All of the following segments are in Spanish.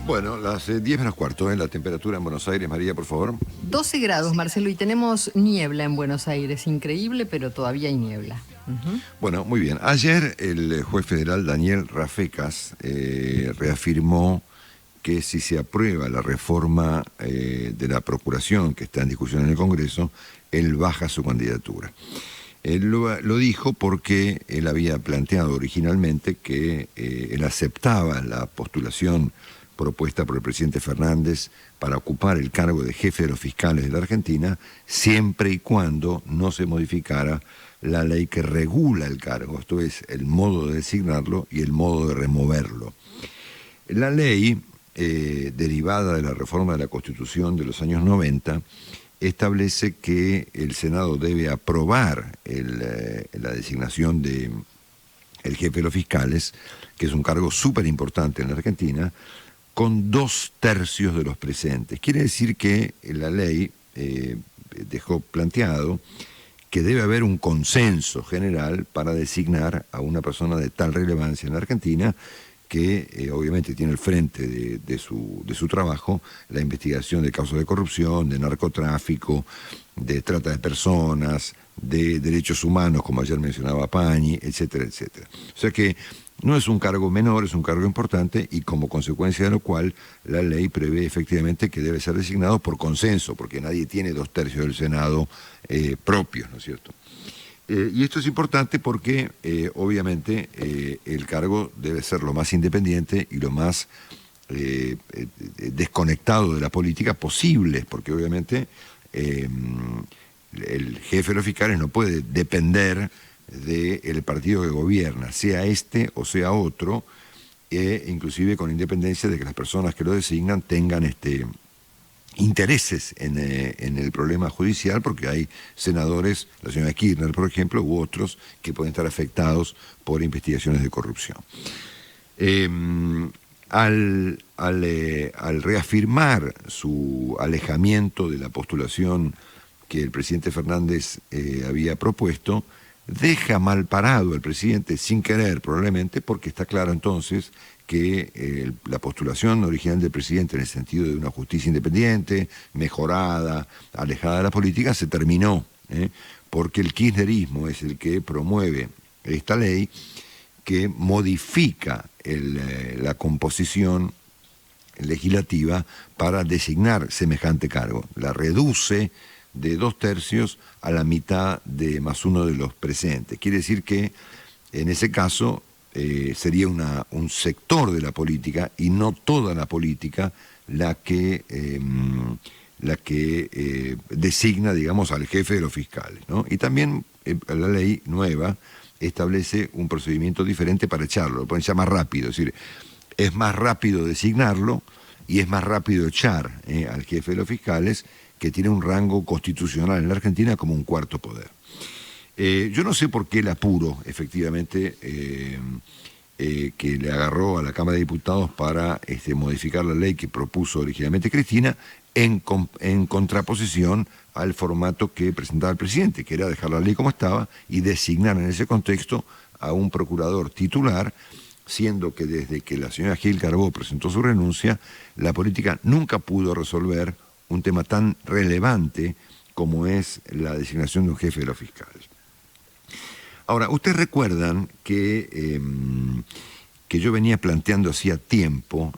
Bueno, las 10 menos cuarto, la temperatura en Buenos Aires. María, por favor. 12 grados, Marcelo, y tenemos niebla en Buenos Aires. Increíble, pero todavía hay niebla. Bueno, muy bien. Ayer el juez federal Daniel Rafecas reafirmó que si se aprueba la reforma de la Procuración que está en discusión en el Congreso, él baja su candidatura. Él lo dijo porque él había planteado originalmente que él aceptaba la postulación propuesta por el presidente Fernández para ocupar el cargo de jefe de los fiscales de la Argentina, siempre y cuando no se modificara la ley que regula el cargo, esto es, el modo de designarlo y el modo de removerlo. La ley, derivada de la reforma de la Constitución de los años 90, establece que el Senado debe aprobar la designación del jefe de los fiscales, que es un cargo súper importante en la Argentina, con 2/3 de los presentes. Quiere decir que la ley dejó planteado que debe haber un consenso general para designar a una persona de tal relevancia en la Argentina que obviamente tiene al frente de su trabajo la investigación de casos de corrupción, de narcotráfico, de trata de personas, de derechos humanos, como ayer mencionaba Pañi, etcétera, etcétera. O sea que no es un cargo menor, es un cargo importante y como consecuencia de lo cual la ley prevé efectivamente que debe ser designado por consenso, porque nadie tiene 2/3 del Senado propios, ¿no es cierto? Y esto es importante porque obviamente el cargo debe ser lo más independiente y lo más desconectado de la política posible, porque obviamente el jefe de los fiscales no puede depender del partido que gobierna, sea este o sea otro, inclusive con independencia de que las personas que lo designan tengan intereses en el problema judicial, porque hay senadores, la señora Kirchner, por ejemplo, u otros, que pueden estar afectados por investigaciones de corrupción. Al reafirmar su alejamiento de la postulación que el presidente Fernández había propuesto, deja mal parado al presidente, sin querer probablemente, porque está claro entonces que la postulación original del presidente en el sentido de una justicia independiente, mejorada, alejada de la política, se terminó, porque el kirchnerismo es el que promueve esta ley que modifica la composición legislativa para designar semejante cargo, la reduce de 2/3 a la mitad de +1 de los presentes. Quiere decir que en ese caso sería un sector de la política y no toda la política la que designa, digamos, al jefe de los fiscales, ¿no? Y también la ley nueva establece un procedimiento diferente para echarlo, lo pueden llamar rápido, es decir, es más rápido designarlo y es más rápido echar al jefe de los fiscales, que tiene un rango constitucional en la Argentina como un cuarto poder. Yo no sé por qué el apuro, efectivamente, que le agarró a la Cámara de Diputados para modificar la ley que propuso originalmente Cristina, en contraposición al formato que presentaba el presidente, que era dejar la ley como estaba y designar en ese contexto a un procurador titular, siendo que desde que la señora Gil Carbó presentó su renuncia, la política nunca pudo resolver un tema tan relevante como es la designación de un jefe de los fiscales. Ahora, ustedes recuerdan que yo venía planteando hacía tiempo,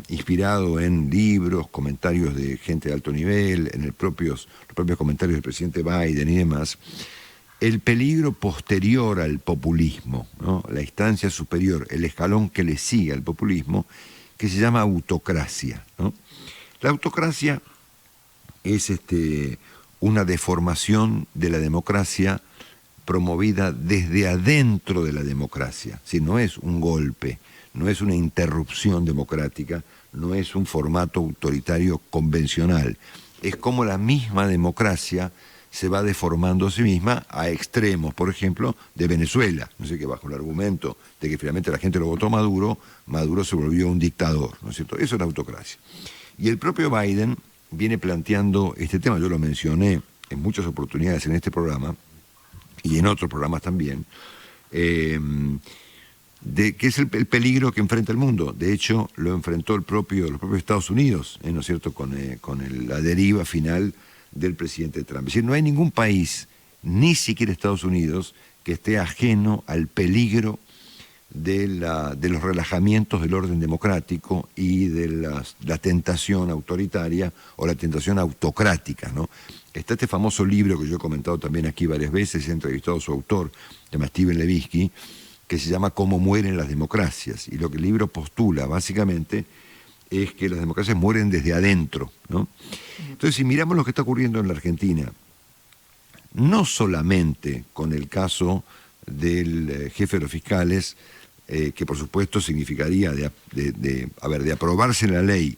inspirado en libros, comentarios de gente de alto nivel, en los propios comentarios del presidente Biden y demás, el peligro posterior al populismo, ¿no? La instancia superior, el escalón que le sigue al populismo, que se llama autocracia, ¿no? La autocracia es una deformación de la democracia promovida desde adentro de la democracia. Si no es un golpe, no es una interrupción democrática, no es un formato autoritario convencional. Es como la misma democracia se va deformando a sí misma a extremos, por ejemplo, de Venezuela. No sé qué, bajo el argumento de que finalmente la gente lo votó a Maduro, Maduro se volvió un dictador, ¿no es cierto? Eso es la autocracia. Y el propio Biden viene planteando este tema, yo lo mencioné en muchas oportunidades en este programa y en otros programas también, que es el peligro que enfrenta el mundo. De hecho, lo enfrentó los propios Estados Unidos, ¿no es cierto?, con la deriva final del presidente Trump. Es decir, no hay ningún país, ni siquiera Estados Unidos, que esté ajeno al peligro de los relajamientos del orden democrático y de la tentación autoritaria o la tentación autocrática, ¿no? Está este famoso libro que yo he comentado también aquí varias veces, he entrevistado a su autor, se llama Steven Levitsky, que se llama Cómo mueren las democracias. Y lo que el libro postula, básicamente, es que las democracias mueren desde adentro, ¿no? Entonces, si miramos lo que está ocurriendo en la Argentina, no solamente con el caso del jefe de los fiscales, que por supuesto significaría de aprobarse la ley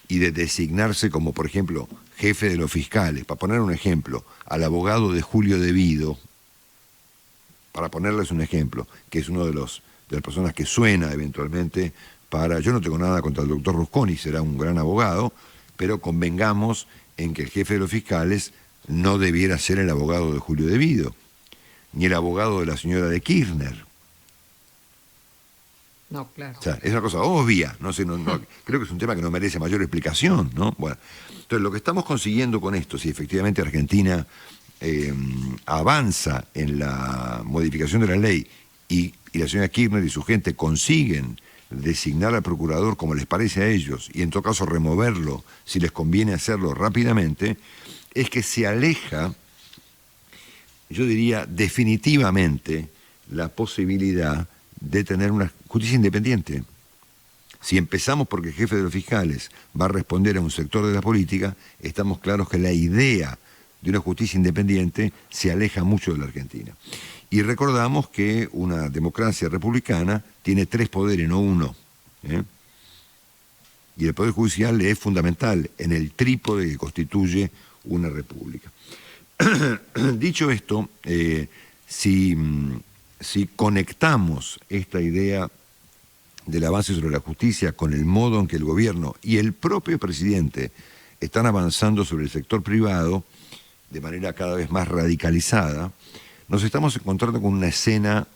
y de designarse como, por ejemplo, jefe de los fiscales, para poner un ejemplo, al abogado de Julio Devido, para ponerles un ejemplo, que es uno de las personas que suena eventualmente para... Yo no tengo nada contra el doctor Rusconi, será un gran abogado, pero convengamos en que el jefe de los fiscales no debiera ser el abogado de Julio Devido, ni el abogado de la señora de Kirchner. No, claro. O sea, es una cosa obvia, no sé, creo que es un tema que no merece mayor explicación, ¿no? Bueno, entonces lo que estamos consiguiendo con esto, si efectivamente Argentina avanza en la modificación de la ley y la señora Kirchner y su gente consiguen designar al procurador como les parece a ellos y en todo caso removerlo si les conviene hacerlo rápidamente, es que se aleja, yo diría definitivamente, la posibilidad de tener una justicia independiente. Si empezamos porque el jefe de los fiscales va a responder a un sector de la política, estamos claros que la idea de una justicia independiente se aleja mucho de la Argentina. Y recordamos que una democracia republicana tiene 3 poderes, no 1. Y el Poder Judicial es fundamental en el trípode que constituye una república. Dicho esto, si conectamos esta idea del avance sobre la justicia con el modo en que el gobierno y el propio presidente están avanzando sobre el sector privado de manera cada vez más radicalizada, nos estamos encontrando con una escena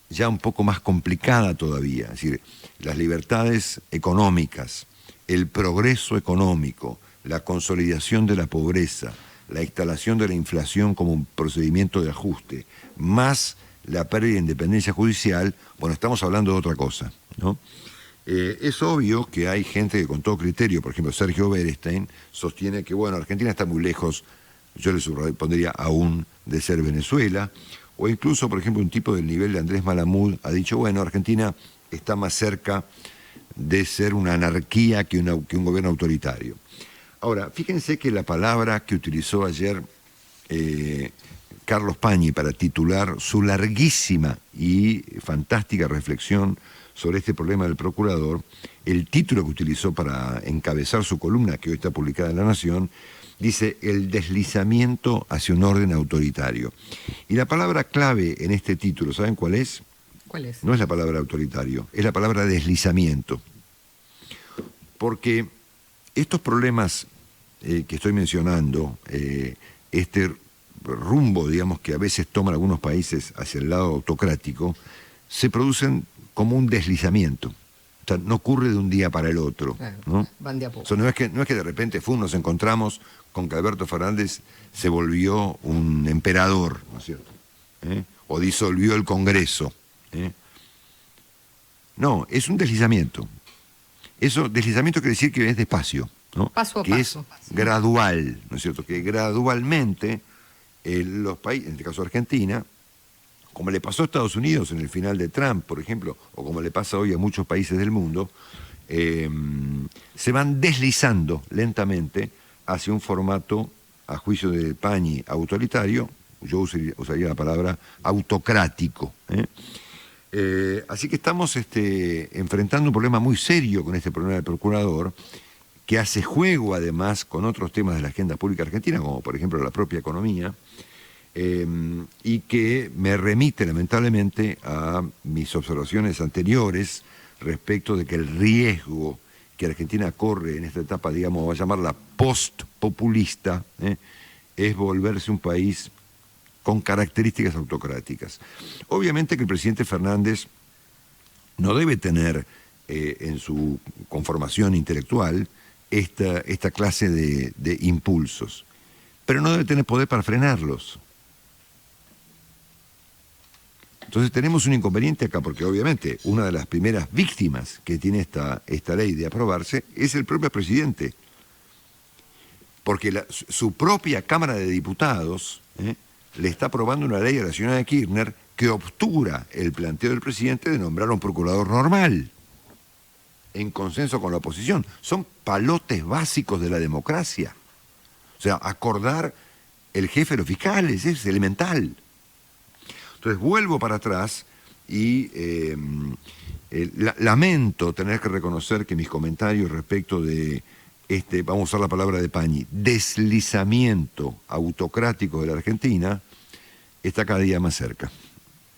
ya un poco más complicada todavía. Es decir, las libertades económicas, el progreso económico, la consolidación de la pobreza, la instalación de la inflación como un procedimiento de ajuste, más la pérdida de independencia judicial, bueno, estamos hablando de otra cosa, ¿no? Es obvio que hay gente que con todo criterio, por ejemplo, Sergio Berestein, sostiene que, bueno, Argentina está muy lejos, yo le pondría aún, de ser Venezuela, o incluso, por ejemplo, un tipo del nivel de Andrés Malamud ha dicho, bueno, Argentina está más cerca de ser una anarquía que un gobierno autoritario. Ahora, fíjense que la palabra que utilizó ayer Carlos Pañi para titular su larguísima y fantástica reflexión sobre este problema del procurador, el título que utilizó para encabezar su columna, que hoy está publicada en La Nación, dice el deslizamiento hacia un orden autoritario. Y la palabra clave en este título, ¿saben cuál es? ¿Cuál es? No es la palabra autoritario, es la palabra deslizamiento. Porque estos problemas que estoy mencionando, este rumbo, digamos, que a veces toman algunos países hacia el lado autocrático, se producen como un deslizamiento. O sea, no ocurre de un día para el otro, ¿no? Van de a poco. O sea, no es que de repente nos encontramos con que Alberto Fernández se volvió un emperador, ¿no es cierto? O disolvió el Congreso. No, es un deslizamiento. Eso, deslizamiento quiere decir que es despacio, ¿no? Paso a que paso. Es gradual, ¿no es cierto? Que gradualmente los países, en este caso Argentina, como le pasó a Estados Unidos en el final de Trump, por ejemplo, o como le pasa hoy a muchos países del mundo, se van deslizando lentamente hacia un formato, a juicio de Pañi, autoritario, yo usaría la palabra autocrático. Así que estamos enfrentando un problema muy serio con este problema del procurador, que hace juego además con otros temas de la agenda pública argentina, como por ejemplo la propia economía, y que me remite lamentablemente a mis observaciones anteriores respecto de que el riesgo que Argentina corre en esta etapa, digamos, va a llamarla post-populista, es volverse un país con características autocráticas. Obviamente que el presidente Fernández no debe tener en su conformación intelectual esta clase de impulsos, pero no debe tener poder para frenarlos. Entonces tenemos un inconveniente acá, porque obviamente una de las primeras víctimas que tiene esta ley de aprobarse es el propio presidente, porque su propia Cámara de Diputados le está aprobando una ley a la señora Kirchner que obtura el planteo del presidente de nombrar a un procurador normal, en consenso con la oposición. Son palotes básicos de la democracia. O sea, acordar el jefe de los fiscales es elemental. Entonces vuelvo para atrás y lamento tener que reconocer que mis comentarios respecto de vamos a usar la palabra de Pañi, deslizamiento autocrático de la Argentina, está cada día más cerca.